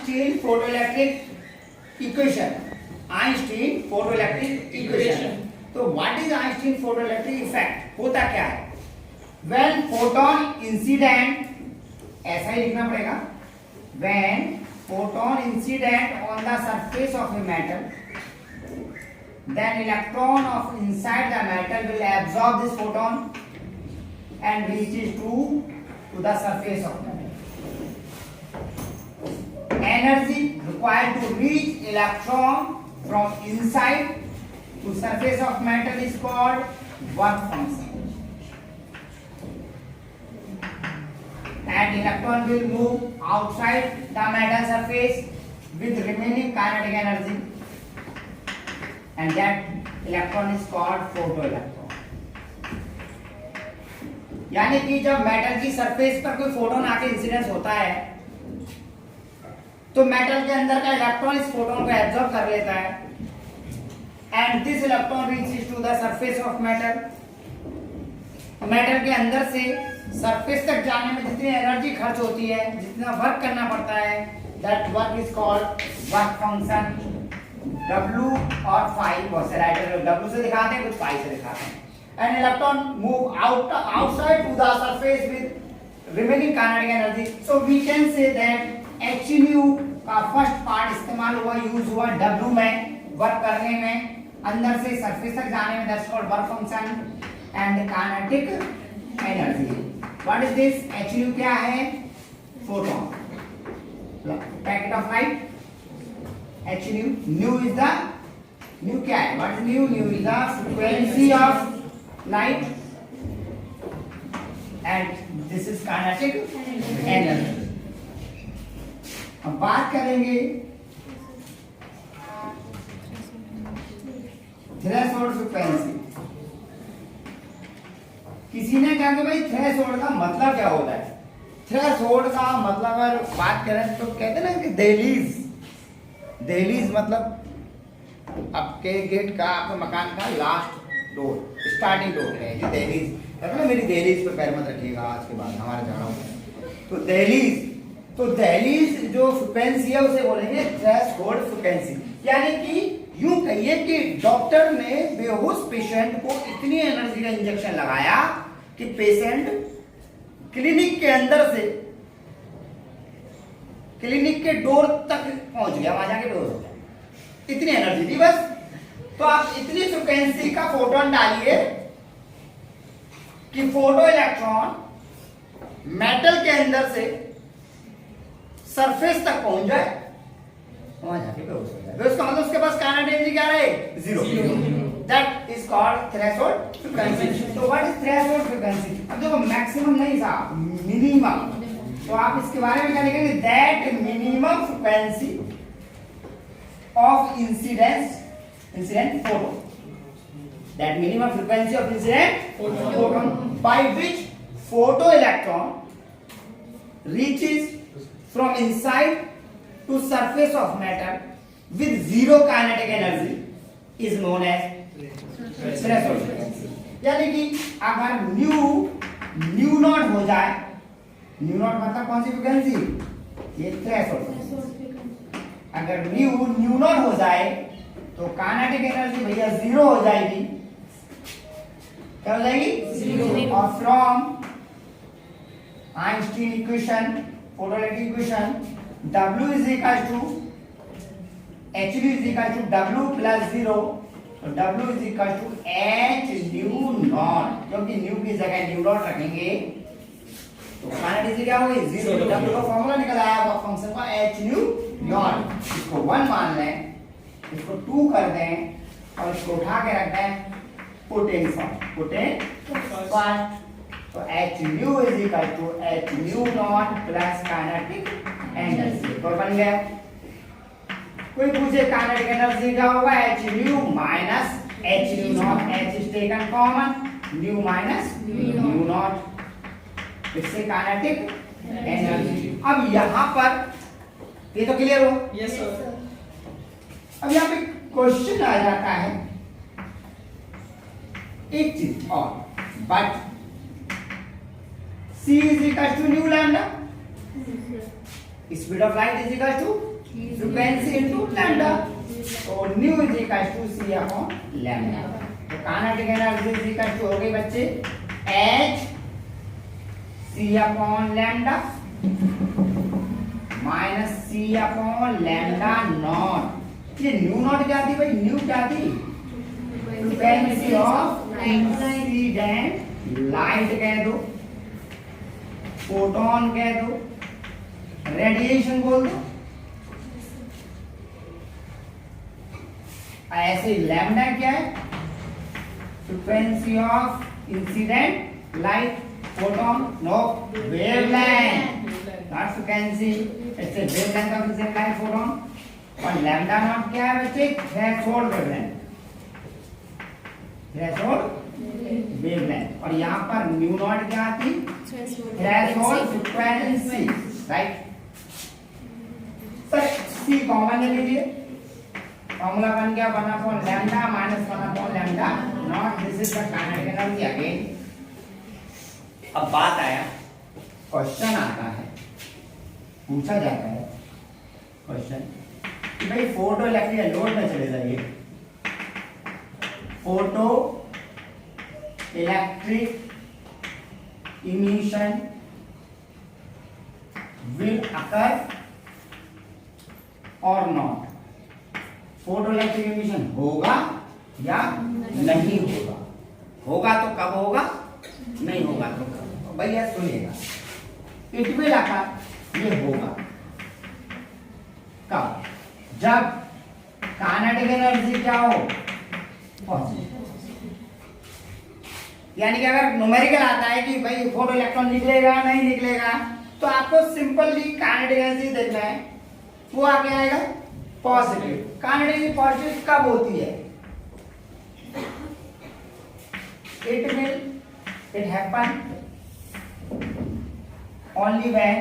Einstein photoelectric equation, Einstein photoelectric equation. तो what is Einstein photoelectric effect? होता क्या है? व्हेन फोटोन इंसिडेंट, ऐसा ही लिखना पड़ेगा, when photon incident on the surface of a metal, then electron of inside the metal will absorb this photon and reaches to the surface of metal. Energy required to reach electron from inside to surface of metal is called work function, and electron will move outside the metal surface with remaining kinetic energy, and that electron is called photoelectron. यानी कि जब metal की surface पर कोई photon आके incidence होता है तो मेटल के अंदर का इलेक्ट्रॉन इस फोटोन को एब्जॉर्ब कर लेता है, and this electron reaches to the surface of metal. Metal के अंदर से सरफेस तक जाने में जितनी एनर्जी खर्च होती है, जितना वर्क करना पड़ता है, that work is called work function. W और phi, बहुत से राइटर W से दिखाते हैं, कुछ phi से दिखाते हैं। And electron move outside to the surface with remaining kinetic energy. So we can say that h nu का फर्स्ट पार्ट इस्तेमाल हुआ, यूज हुआ W में वर्क करने में, अंदर से सरफेस तक जाने में, that's called work function and kinetic energy. What is this? h nu क्या है? Photon, packet of light. h nu, nu is the, nu क्या है? What is nu? Nu is the frequency of light and this is kinetic energy। अब बात करेंगे threshold frequency. किसी ने कहा कि भाई थ्रेशोल्ड का मतलब क्या होता है? थ्रेशोल्ड का मतलब अगर बात करें तो कहते हैं ना कि दहलीज, दहलीज मतलब आपके गेट का, आपके मकान का लास्ट डोर, स्टार्टिंग डोर है ये दहलीज। कहते हैं मेरी दहलीज पे पैर मत रखिएगा आज के बाद, हमारे जा रहा हूँ। तो दहलीज, तो दहलीज जो फ्रीक्वेंसी है उसे बोलेंगे थ्रेशोल्ड फ्रीक्वेंसी। यानी कि यूं कहिए कि डॉक्टर ने बेहोश पेशेंट को इतनी एनर्जी का इंजेक्शन लगाया कि पेशेंट क्लिनिक के अंदर से क्लिनिक के डोर तक पहुंच गया, वहां जाके बेहोश हो गया, इतनी एनर्जी थी बस। तो आप इतनी फ्रीक्वेंसी का फोटोन डालिए कि फोटो इलेक्ट्रॉन मेटल के अंदर से सरफेस तक पहुंच जाए, वहां जाके बेहोश हो जाए। उसका मतलब उसके पास काइनेटिक एनर्जी क्या रहे? Zero. That is called threshold frequency. तो व्हाट इज थ्रेशोल्ड फ्रीक्वेंसी? अब देखो मैक्सिमम नहीं था, मिनिमम। तो आप इसके बारे में क्या लिखेंगे? That minimum frequency of incident photon, that minimum frequency of incident photon by which photo electron reaches from inside to surface of metal with zero kinetic energy is known as threshold frequency. यानी कि अगर new not हो जाए, new not मतलब कौन सी frequency? ये threshold. अगर new not हो जाए तो काइनेटिक एनर्जी भैया जीरो हो जाएगी। क्या हो जाएगी? जीरो। और from Einstein equation, photoelectric equation, W is equal to h nu is equal to W plus 0, तो W is equal to h nu naught, क्योंकि न्यू की जगह न्यू नॉट रखेंगे तो काइनेटिक क्या होगी? जीरो। W का फॉर्मूला निकल आया वो फंक्शन का h nu naught। इसको 1 मान लें, इसको 2 कर दें और इसको उठा के रख दें पुटेन फर्स्ट। तो h nu is equal to h nu naught plus kinetic energy. तो बन गया। कोई पूछे काइनेटिक एनर्जी क्या होगा? h nu minus h nu naught, h is taken common, nu minus nu naught, इससे काइनेटिक एनर्जी। अब यहाँ पर ये तो क्लियर हो? Yes sir. अब यहाँ पे क्वेश्चन आ जाता है एक चीज और, but c is equal to nu lambda, speed of light is equal to frequency into lambda, तो nu is equal to c upon lambda. तो kinetic energy is equal to हो गई बच्चे h c upon lambda minus c upon lambda naught. ये nu naught क्या थी भाई, new क्या थी, फ्रीक्वेंसी ऑफ इंसिडेंट लाइट कह दो, फोटोन कह दो, रेडिएशन बोल दो। ऐसे लैम्डा क्या है, frequency of incident light, photon no wavelength, not frequency, it's a wavelength of incident light photon. और लैम्डा नॉट क्या है बच्चे, थ्रेशोल्ड वेवलेंथ, थ्रेशोल्ड वेवलेंथ। और यहाँ पर न्यू नॉट क्या थी, थ्रेशोल्ड फ्रीक्वेंसी, राइट। सर सी कॉमन ले लीजिए, फॉर्मूला बन गया 1 upon lambda minus 1 upon lambda not, this is the kinetic energy again. अब बात आया, क्वेश्चन आता है, पूछा जाता है क्वेश्चन कि भाई फोटो इलेक्ट्रिक लोड में चले जाइए, photo electric emission will occur और नॉट, फोटो इलेक्ट्रिक इमिशन होगा या नहीं होगा, होगा तो कब होगा, नहीं होगा तो कब होगा। भैया सुनिएगा, इट विल अकर, ये होगा कब, जब काइनेटिक एनर्जी क्या हो, पॉजिटिव। यानी कि अगर न्यूमेरिकल आता है कि भाई फोटो इलेक्ट्रॉन निकलेगा नहीं निकलेगा, तो आपको सिंपली काइनेटिक एनर्जी देखना है, वो आगे आएगा पॉजिटिव। काइनेटिक एनर्जी पॉजिटिव कब होती है, इट हैपन ओनली व्हेन,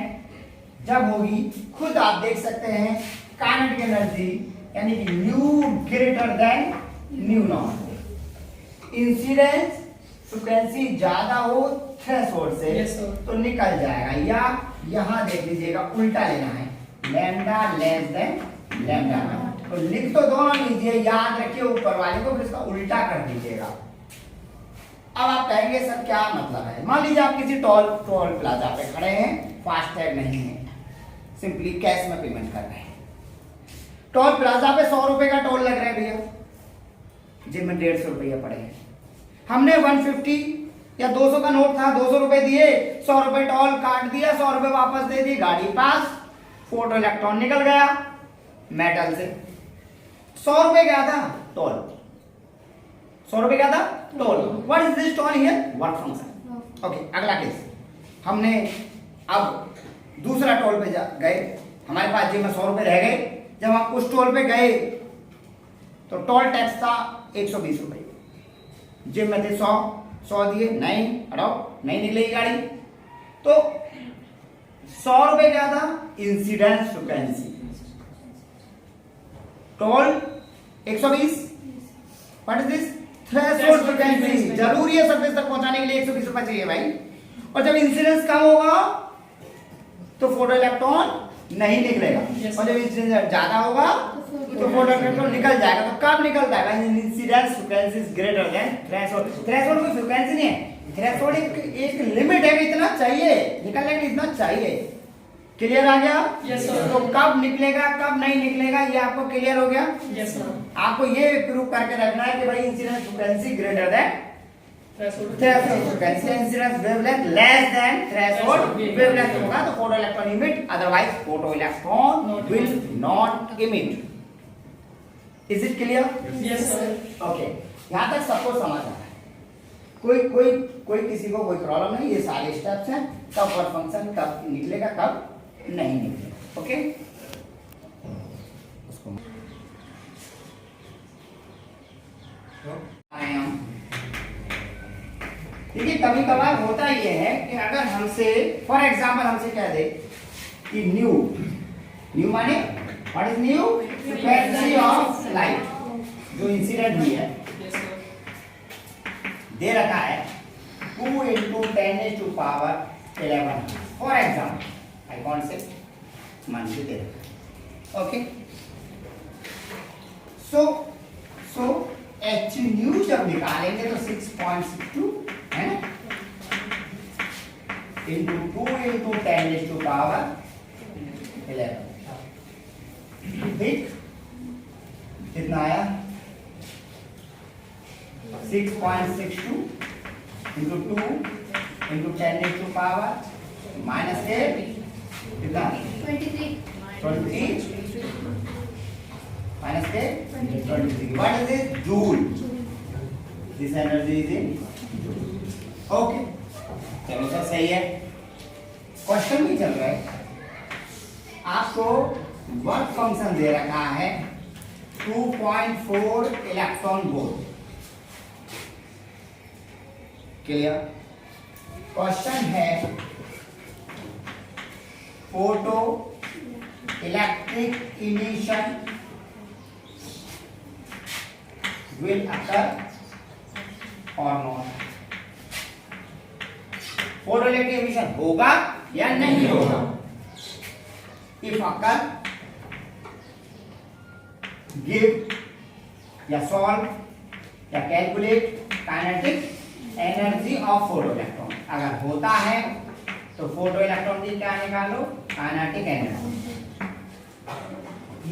जब होगी, खुद आप देख सकते हैं काइनेटिक एनर्जी यानी कि new greater than new not, incidence frequency ज्यादा हो थ्रेशोल्ड से, तो निकल जाएगा। या यहां देख लीजिएगा, उल्टा लेना है, lambda less than lambda naught, तो लिख तो दोनों लीजिए, याद रखिए ऊपर वाले को, फिर इसका उल्टा कर दीजिएगा। अब आप कहेंगे सर क्या मतलब है, मान लीजिए आप किसी टोल प्लाजा पे खड़े हैं, फास्टैग नहीं है, सिंपली कैश में पेमेंट कर रहे हैं, टोल प्लाजा पे 100 रुपए का टोल लग रहा है भैया, जिनमें 150 रुपया पड़े हैं, हमने 150 या 200 का नोट था, 200 रुपए दिए, 100 रुपए टोल काट दिया, 100 रुपए वापस दे दी, गाड़ी पास, फोटो इलेक्ट्रॉन निकल गया मेटल से, 100 रुपए क्या था टोल, 100 रुपए क्या था toll. What is this toll here, work function. Okay, अगला केस, हमने अब दूसरा टोल पे गए, हमारे पास जेब में 100 रुपए रह गए, जब हम उस टोल पे गए तो टोल टैक्स था 120 रुपए, जेब में थे 100 दिए, नहीं हटाओ, नहीं निकलेगी गाड़ी, तो 100 रुपए क्या था, incidence frequency, toll 120, what is this, threshold frequency. जरूरी है सरफेस तक पहुंचाने के लिए 120 रुपए चाहिए भाई, और जब इंसिडेंस कम होगा तो फोटो इलेक्ट्रॉन नहीं निकलेगा, और जब इंसिडेंस ज्यादा होगा तो फोटो इलेक्ट्रॉन निकल जाएगा। तो कब निकलता है, incidence frequency is greater than threshold. Threshold कोई फ्रीक्वेंसी नहीं है, थ्रेशोल्ड एक लिमिट है कि इतना चाहिए निकलने के लिए, इतना चाहिए। क्लियर आ गया? Yes sir. तो कब निकलेगा कब नहीं निकलेगा ये आपको क्लियर हो गया? Yes sir. आपको ये प्रूव करके रखना है कि भाई incidence frequency greater than threshold frequency, incidence wavelength less than threshold wavelength होगा तो photo electron emit, otherwise photo electron will not emit. Is it clear? Yes sir. Okay, यहां तक सबको समझ आ रहा है? कोई किसी को कोई प्रॉब्लम नहीं? ये सारे स्टेप्स हैं, कब वर्क फंक्शन कब निकलेगा कब नहीं निकलेगा। ओके, उसको देखिए, कभी कभार होता ये है कि अगर हमसे फॉर एग्जांपल हमसे कह दे कि न्यू माने what is new, frequency of light जो इंसिडेंट हुई है दे रखा है 2 × 10⁻11। For example I can't say मान लीजिए दे रखा है ओके, सो एच न्यू जब निकालेंगे तो 6.62 है ना, इंटू 2 इंटू 10⁻11, ठीक, कितना आया 6.62 इंटू 2 इंटू 10⁻⁻, माइनस 8 कितना 20 minus 23. What is this? Joule. This energy is in joule. Okay. चलो सर सही है। क्वेश्चन भी चल रहा है, आपको वर्क फंक्शन दे रखा है 2.4 इलेक्ट्रॉन वोल्ट। क्लियर? क्वेश्चन है photo electric emission will occur or not? Photoelectric emission होगा या नहीं होगा? If occur, give या solve या calculate kinetic energy of photoelectron। अगर होता है तो फोटो इलेक्ट्रॉन की क्या निकालो, काइनेटिक एनर्जी।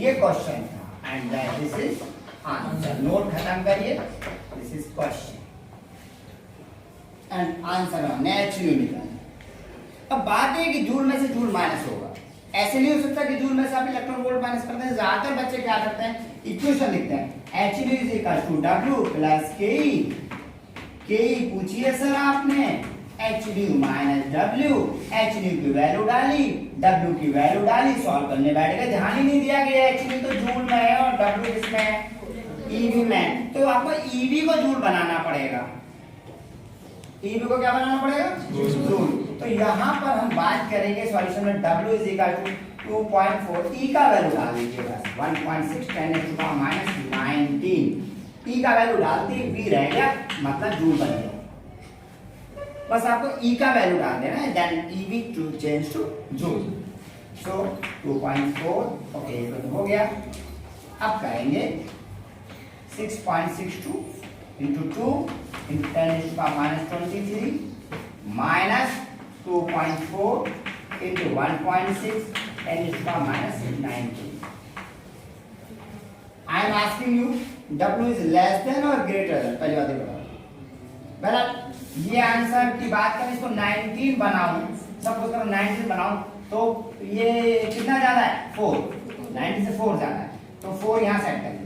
ये क्वेश्चन था and this is answer. Note खत्म करिए, this is question and answer naturally निकालना। अब बात है कि जूल में से जूल माइनस होगा, ऐसे नहीं हो सकता कि जूल में से आप इलेक्ट्रॉन वोल्ट माइनस करते हैं। ज्यादातर बच्चे क्या करते हैं, इक्वेशन लिखते हैं H is equal to W plus के पूछिए सर आपने एच न्यू माइनस डब्ल्यू, एच न्यू की वैल्यू डाली, डब्ल्यू की वैल्यू डाली, सॉल्व करने बैठ गए, ध्यान ही नहीं दिया कि एच न्यू तो जूल में है और डब्ल्यू किसमें है, ईवी में। तो आपको ईवी को जूल बनाना पड़ेगा, ईवी को क्या बनाना पड़ेगा, जूल। तो यहाँ पर हम बात करेंगे सॉल्यूशन में डब्ल्यू इज इक्वल टू 2.4, ई का वैल्यू डाल दीजिए बस 1.6 10⁻⁻19, ई का वैल्यू डालते ही वी रह गया, मतलब जूल बन गया। बस आपको ई का वैल्यू डाल देना है, then eV to change to joule. So 2.4 okay, ये तो हो गया। अब करेंगे 6.62 into 2 into 10⁻⁻23 minus 2.4 into 1.6 10⁻⁻19। I am asking you W is less than और ग्रेटर देन, पहली बात ये बताओ। बराबर, ये आंसर की बात करें, इसको 19 बनाऊं, सपोज करो 19 बनाऊं, तो ये कितना ज्यादा है, 4, 90 से 4 ज्यादा है, तो 4 यहाँ सेट कर दीजिए,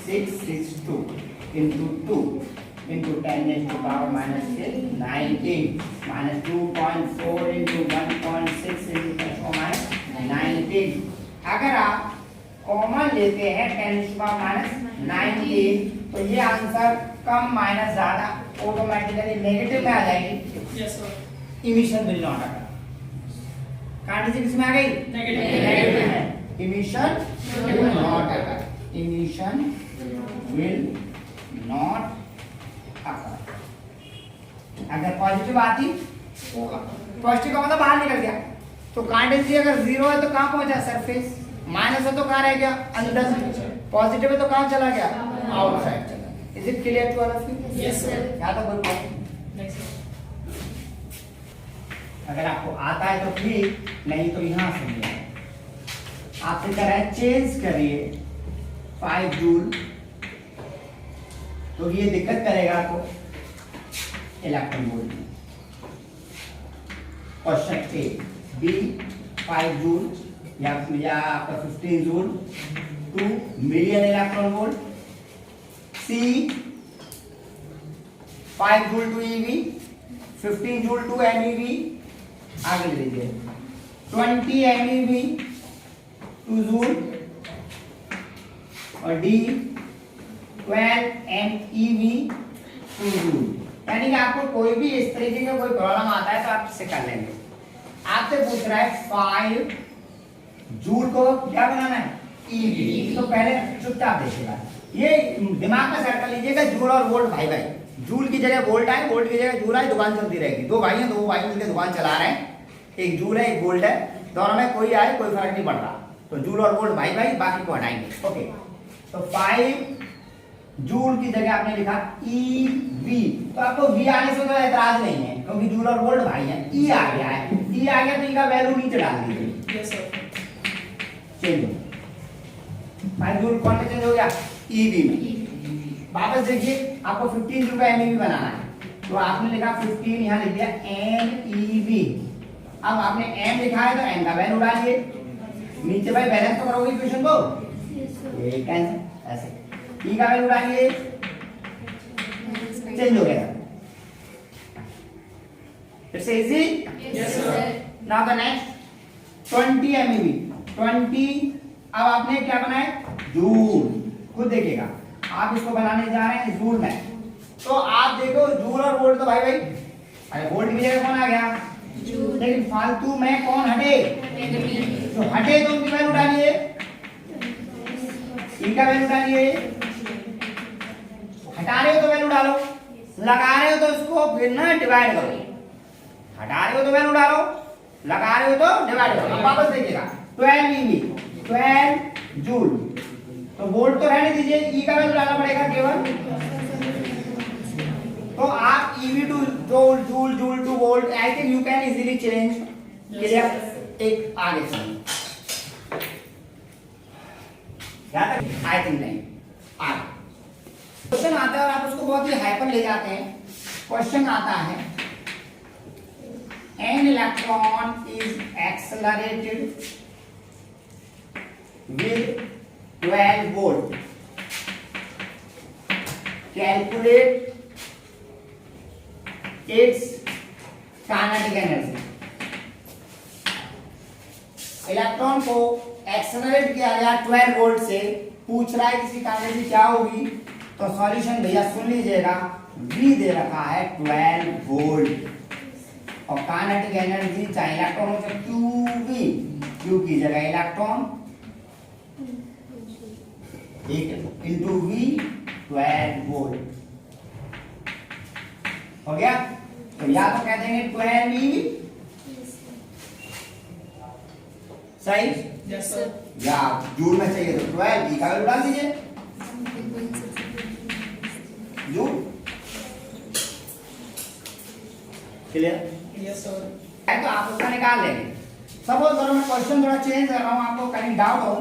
662 into 2 into 10⁻⁻19 minus 2.4 into 1.6 into 10⁻⁻19। अगर आप कॉमन लेते हैं 10⁻⁻19 तो ये आंसर कम माइनस ज्यादा ऑटोमेटिकली नेगेटिव में आ जाएगी। Yes sir. Emission will not occur, कांटे से किसमें आ गई, नेगेटिव में, emission will not occur, emission will not occur. अगर पॉजिटिव आती होगा, पॉजिटिव का मतलब बाहर निकल गया, तो कांटेंसी अगर 0 है तो कहां पहुंचा, सरफेस, माइनस है तो कहां रह गया, अंदर, पॉजिटिव है तो कहां चला गया, आउटसाइड चला गया। Is it clear to all of you? Yes sir. क्या था कोई प्रॉब्लम? Next sir. अगर आपको आता है तो ठीक, नहीं तो यहां से नहीं आए। आपसे कह रहा है चेंज करिए 5 जूल, तो ये दिक्कत करेगा आपको इलेक्ट्रॉन वोल्ट में। क्वेश्चन ए, बी 5 जूल या आपका 15 joule 2 million electron volt, C 5 joule to eV, 15 joule to MeV, आगे लीजिए 20 एमईवी टू जूल, और डी 12 एमईवी टू जूल। यानी कि आपको कोई भी इस तरीके का कोई प्रॉब्लम आता है तो आप इससे कर लेंगे। आपसे पूछ रहा है 5 जूल को क्या बनाना है, ईवी। तो पहले चुपचाप देखिएगा, ये दिमाग में सेट कर लीजिएगा, जूल और वोल्ट भाई भाई, जूल की जगह वोल्ट आए, वोल्ट की जगह जूल आए, दुकान चलती रहेगी। दो भाई हैं, दो भाई मिलकर दुकान चला रहे हैं, एक जूल है एक वोल्ट है, दोनों में कोई आए कोई फर्क नहीं पड़ रहा। तो जूल और वोल्ट भाई भाई, बाकी को हटाएंगे। ओके, तो 5 जूल की जगह आपने लिखा ईवी, तो आपको वी आने से कोई एतराज नहीं है क्योंकि जूल और वोल्ट भाई हैं। ई आ गया है, ई आ गया तो ई का वैल्यू नीचे डाल दीजिए। Yes sir. चेंज 5 जूल कौन में चेंज हो गया? ईवी में। वापस देखिए, आपको 15 जूल का एमईवी बनाना है, तो आपने लिखा 15, यहाँ लिख दिया एमईवी। अब आपने एम लिखा है तो एम का वैल्यू डालिए नीचे। भाई बैलेंस तो करोगे इक्वेशन को, ये कैंसिल ऐसे। ई का वैल्यू डालिए, चेंज हो गया। It's easy. Yes sir. Now the next 20 MeV 20। अब आपने क्या बनाया? जूल। खुद देखिएगा, आप इसको बनाने जा रहे हैं जूल में, तो आप देखो जूल और वोल्ट तो भाई भाई, अरे वोल्ट की जगह कौन आ गया? जूल। लेकिन फालतू में कौन हटे? तो हटे तो उनकी वैल्यू डालिए, ई का वैल्यू डालिए। हटा रहे हो तो वैल्यू डालो, लगा रहे हो तो इसको फिर ना डिवाइड करो। हटा रहे हो तो वैल्यू डालो, लगा रहे हो तो डिवाइड करो। अब वापस देखिएगा 12 ईवी 12 जूल, तो वोल्ट तो रहने दीजिए, ई का वैल्यू डालना पड़ेगा केवल। तो आप EV to joule, joule joule two volt, I think you can easily change. Clear? एक आगे चलिए, आई थिंक नहीं आगे क्वेश्चन आता है और आप उसको बहुत ही हाइपर ले जाते हैं। क्वेश्चन आता है, an electron is accelerated with 12 volt. Calculate its kinetic energy. Electron को एक्सेलरेट किया गया 12 वोल्ट से, पूछ रहा है किसी काइनेटिक एनर्जी क्या होगी। तो सॉल्यूशन भैया सुन लीजिएगा, V दे रखा है 12 वोल्ट और काइनेटिक एनर्जी चाहे इलेक्ट्रॉन हो चाहे QV, Q की जगह इलेक्ट्रॉन एक इंटू V 12 वोल्ट हो गया। तो या तो कह देंगे 12 EV, सही? Yes sir. या जूल में चाहिए तो 12 E का वैल्यू डाल दीजिए, जूल। क्लियर? Yes sir. तो आप उसका निकाल लेंगे। सपोज करो मैं क्वेश्चन थोड़ा चेंज कर रहा हूं, आपको कहीं डाउट हो।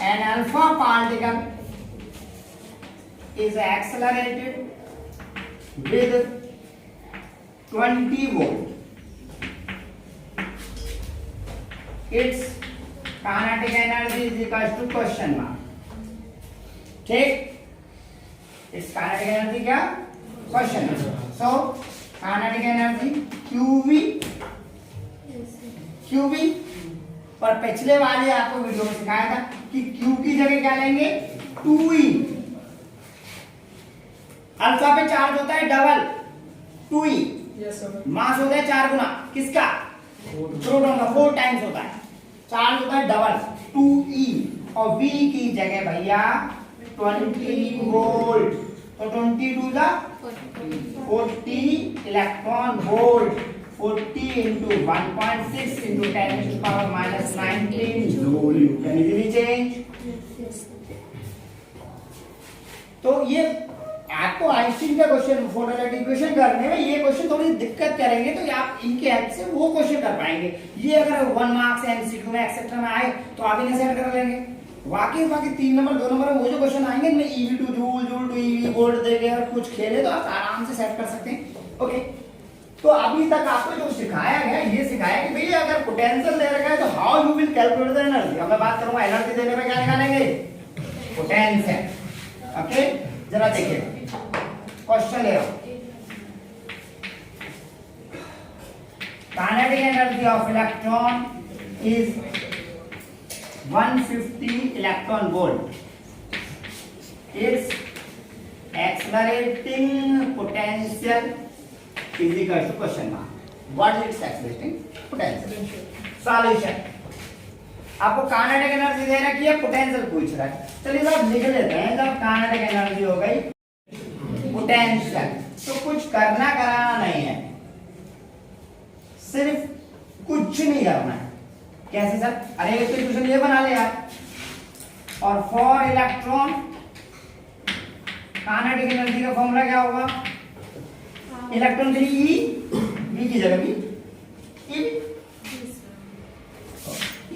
An alpha particle is accelerated with 20 volt. Its kinetic energy is equal to question mark. ठीक? Its kinetic energy क्या? Question mark. So kinetic energy QV पर पिछले वाले आपको वीडियो में सिखाया था कि Q की जगह क्या लेंगे? 2E। अल्फा पे चार्ज होता है डबल 2E, यस सर। मास होता है 4 गुना किसका? प्रोटॉन का 4 टाइम्स होता है, चार्ज होता है डबल 2E और V की जगह भैया 20 वोल्ट, तो 22 जा 40 electron volt, 40 into 1.6 into 10 to the power minus 19 joule. You can easily change. तो ये आपको आइंस्टीन का क्वेश्चन फोटोइलेक्ट्रिक इक्वेशन करने में ये क्वेश्चन थोड़ी दिक्कत करेंगे, तो आप इनके हेल्प से वो क्वेश्चन कर पाएंगे। ये अगर 1 मार्क्स एमसीक्यू में एक्सेट्रा में आए तो आप इन्हें सेट कर लेंगे। बाकी 3 नंबर 2 नंबर में वो जो क्वेश्चन आएंगे इनमें eV to joule, joule to eV, volt देंगे और कुछ खेले तो आप आराम से सेट कर सकते हैं। ओके, तो अभी तक आपको जो सिखाया गया ये सिखाया कि भैया अगर पोटेंशियल दे रखा है तो how you will calculate the energy. अब मैं बात करूंगा एनर्जी देने में क्या निकालेंगे? पोटेंशियल। ओके, जरा देखिए क्वेश्चन ले रहा हूं। Kinetic energy of electron is 150 electron volt. It's accelerating potential is equal to question mark. What is its accelerating potential? Solution. आपको काइनेटिक एनर्जी दे रखी है, पोटेंशियल पूछ रहा है। चलिए आप लिख लेते हैं। जब काइनेटिक एनर्जी हो गई पोटेंशियल। तो कुछ करना कराना नहीं है, सिर्फ कुछ नहीं करना है। कैसे सर? अरे एक इक्वेशन ये बना ले यार, और फॉर इलेक्ट्रॉन काइनेटिक एनर्जी का फॉर्मूला क्या होगा? इलेक्ट्रॉन के लिए ई की जगह भी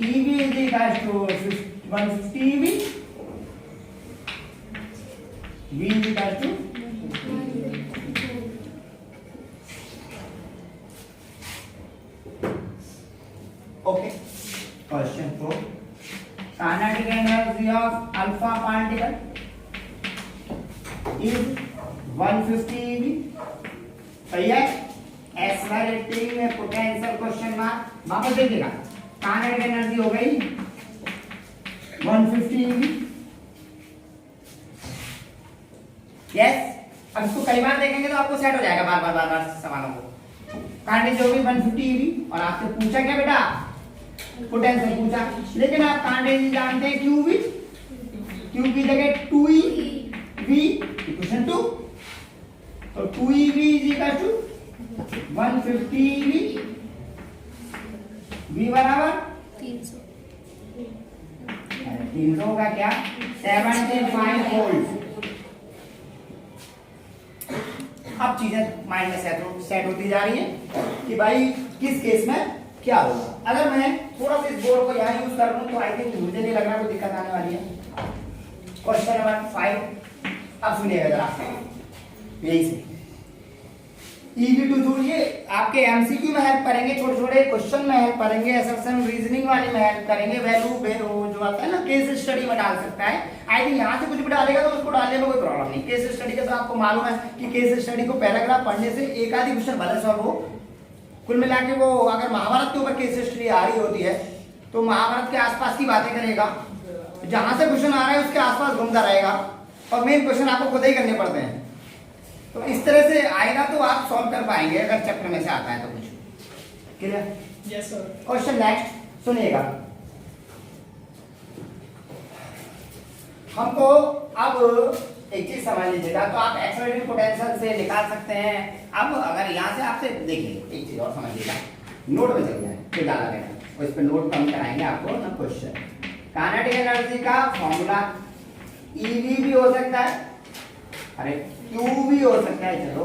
eV is equal to 150 eV, v is equal to okay. Question 4, kinetic energy of alpha particle is 150 eV. सही है। एक्सेलरेटिंग में पोटेंशियल क्वेश्चन मार्क। वापस देखिएगा, काइनेटिक एनर्जी हो गई 150 ईवी। यस, अब इसको कई बार देखेंगे तो आपको सेट हो जाएगा बार बार सवालों को। काइनेटिक हो गई 150 ईवी और आपसे पूछा क्या बेटा? पोटेंशियल पूछा। लेकिन आप काइनेटिक जानते हैं क्यू वी, क्यू की जगह 2e v इक्वेशन 2, तो 2ev is equal to 150 ev, v बराबर 300 का क्या 75 वोल्ट। अब चीजें माइंड में सेट होती जा रही है कि भाई किस केस में क्या होगा। अगर मैं थोड़ा सा इस बोर्ड को यहाँ यूज कर लूं तो आई थिंक मुझे नहीं लग रहा कोई दिक्कत आने वाली है। क्वेश्चन नंबर 5, अब सुनिएगा जरा यही से EV2 दूर, ये आपके एमसीक्यू में हेल्प करेंगे, छोटे छोटे क्वेश्चन में हेल्प करेंगे, असम्पशन रीजनिंग वाले में हेल्प करेंगे, वैल्यू जो आता है ना केस स्टडी में डाल सकता है। आई थिंक यहाँ से कुछ भी डालेगा तो उसको डालने में कोई प्रॉब्लम नहीं। केस स्टडी का तो आपको मालूम है कि केस स्टडी को पैराग्राफ पढ़ने से एक आधी क्वेश्चन भले सॉल्व हो। कुल मिला के वो अगर महाभारत के ऊपर केस स्टडी आ रही होती है तो महाभारत के आसपास की बातें करेगा, जहां से क्वेश्चन आ रहा है उसके आसपास घूमता रहेगा और मेन क्वेश्चन आपको खुद ही करने पड़ते हैं। तो इस तरह से आएगा तो आप सॉल्व कर पाएंगे अगर चैप्टर में से आता है तो कुछ। Clear? Yes sir. Question next सुनिएगा। हमको अब एक चीज समझ लीजिएगा, तो आप एक्सेलरेटिंग पोटेंशियल से निकाल सकते हैं। अब अगर यहाँ से आपसे देखिए एक चीज और समझिएगा, नोट में चल जाए फिर डाला गया और इस पर नोट हम कराएंगे आपको ना क्वेश्चन। काइनेटिक एनर्जी का फॉर्मूला EV भी हो सकता है, अरे Q भी हो सकता है, चलो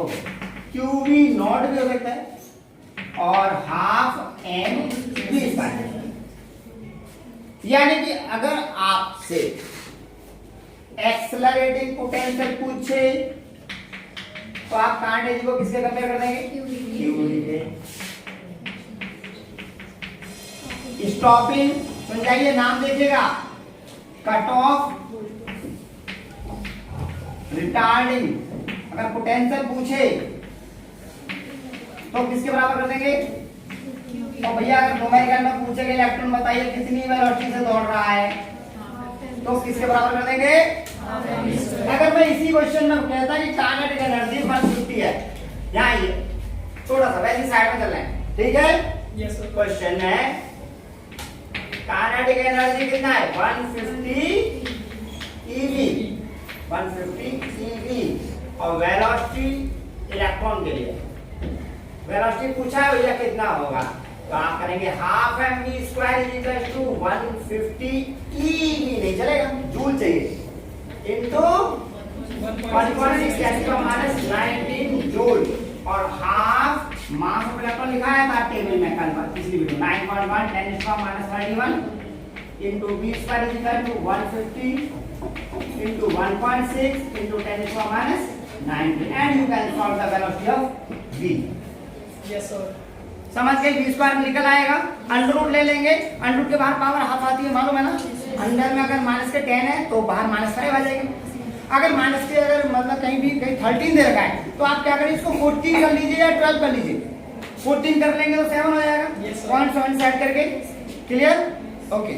QV नॉट भी हो सकता है और हाफ mv²। यानी कि अगर आपसे एक्सेलरेटिंग पोटेंशियल पूछे तो आप काइनेटिक को किससे कंपेयर कर देंगे? QV के। स्टॉपिंग सुन जाइए, नाम देखिएगा, कट ऑफ, रिटार्डिंग। अगर पोटेंशियल पूछे तो किसके बराबर कर देंगे? तो भैया अगर न्यूमेरिकल में पूछेगा इलेक्ट्रॉन बताइए कितनी वेलोसिटी से दौड़ रहा है तो किसके बराबर कर देंगे? अगर मैं इसी क्वेश्चन में कहता कि काइनेटिक एनर्जी 150 है, यहाँ ये थोड़ा सा वैसी साइड में चल रहे हैं, ठीक है? Yes sir. क्वेश्चन है काइनेटिक एनर्जी कितना है? 150 eV, 150 eV और वेलोसिटी इलेक्ट्रॉन के लिए वेलोसिटी पूछा है भैया कितना होगा, तो आप करेंगे half mv² is equal to 150 eV, नहीं चलेगा, जूल चाहिए इनटू 1.6 × 10⁻⁹ जूल और हाफ मास ऑफ इलेक्ट्रॉन लिखा है था टेबल में कल पिछली video 9.1 10⁻31 into v² is equal to 150 into 1.6 into 10⁻⁹ and you can solve the velocity of v। Yes sir. समझ गए? v² निकल आएगा, अंडर रूट ले लेंगे, अंडर रूट के बाहर पावर हाफ आती है, मालूम है ना? अंडर में अगर माइनस के 10 है तो बाहर -5 आ जाएगी। अगर माइनस के अगर मतलब कहीं भी कहीं 13 दे रखा है तो आप क्या करें, इसको 14 कर लीजिए या 12 कर लीजिए। 14 कर लेंगे तो 7 हो जाएगा, 0.7 सेट करके। क्लियर? ओके।